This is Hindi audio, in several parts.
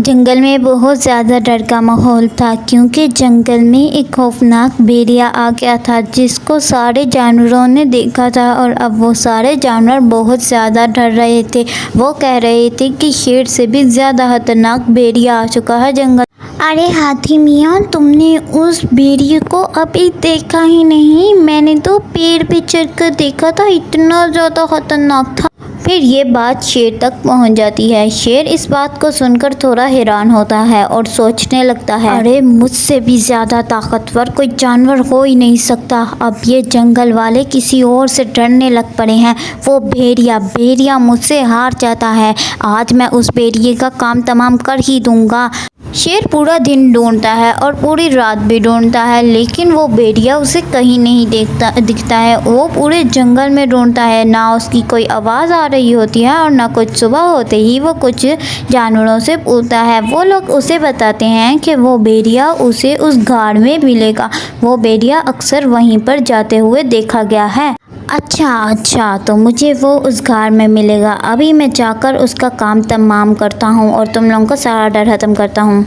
जंगल में बहुत ज़्यादा डर का माहौल था क्योंकि जंगल में एक खौफनाक भेड़िया आ गया था जिसको सारे जानवरों ने देखा था और अब वो सारे जानवर बहुत ज़्यादा डर रहे थे। वो कह रहे थे कि शेर से भी ज़्यादा खतरनाक भेड़िया आ चुका है जंगल। अरे हाथी मियाँ, तुमने उस भेड़िए को अभी देखा ही नहीं? मैंने तो पेड़ पे चढ़कर देखा था, इतना ज़्यादा खतरनाक था। फिर ये बात शेर तक पहुंच जाती है। शेर इस बात को सुनकर थोड़ा हैरान होता है और सोचने लगता है, अरे मुझसे भी ज़्यादा ताकतवर कोई जानवर हो ही नहीं सकता। अब ये जंगल वाले किसी और से डरने लग पड़े हैं। वो भेड़िया मुझसे हार जाता है। आज मैं उस भेड़िए का काम तमाम कर ही दूंगा। शेर पूरा दिन ढूंढता है और पूरी रात भी ढूंढता है, लेकिन वो भेड़िया उसे कहीं नहीं दिखता है। वो पूरे जंगल में ढूंढता है, ना उसकी कोई आवाज़ आ रही होती है और ना कुछ। सुबह होते ही वो कुछ जानवरों से पूछता है। वो लोग उसे बताते हैं कि वो भेड़िया उसे उस गाड़ में मिलेगा। वो भेड़िया अक्सर वहीं पर जाते हुए देखा गया है। अच्छा, तो मुझे वो उस गाड़ में मिलेगा। अभी मैं जाकर उसका काम तमाम करता हूँ और तुम लोगों का सारा डर ख़त्म करता हूँ।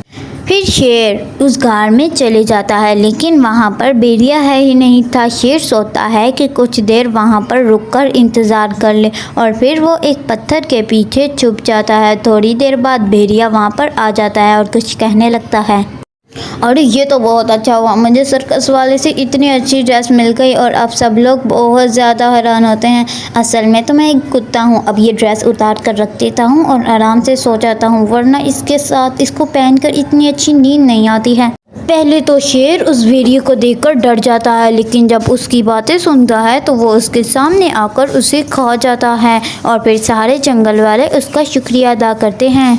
फिर शेर उस गाड़ में चले जाता है, लेकिन वहाँ पर भेड़िया है ही नहीं था। शेर सोचता है कि कुछ देर वहाँ पर रुककर इंतज़ार कर ले और फिर वो एक पत्थर के पीछे छुप जाता है। थोड़ी देर बाद भेड़िया वहाँ पर आ जाता है और कुछ कहने लगता है, अरे ये तो बहुत अच्छा हुआ, मुझे सर्कस वाले से इतनी अच्छी ड्रेस मिल गई। और अब सब लोग बहुत ज़्यादा हैरान होते हैं। असल में तो मैं एक कुत्ता हूँ। अब ये ड्रेस उतार कर रख देता हूँ और आराम से सो जाता हूँ, वरना इसके साथ इसको पहनकर इतनी अच्छी नींद नहीं आती है। पहले तो शेर उस भेड़िए को देखकर डर जाता है, लेकिन जब उसकी बातें सुनता है तो वो उसके सामने आकर उसे खा जाता है और फिर सारे जंगल वाले उसका शुक्रिया अदा करते हैं।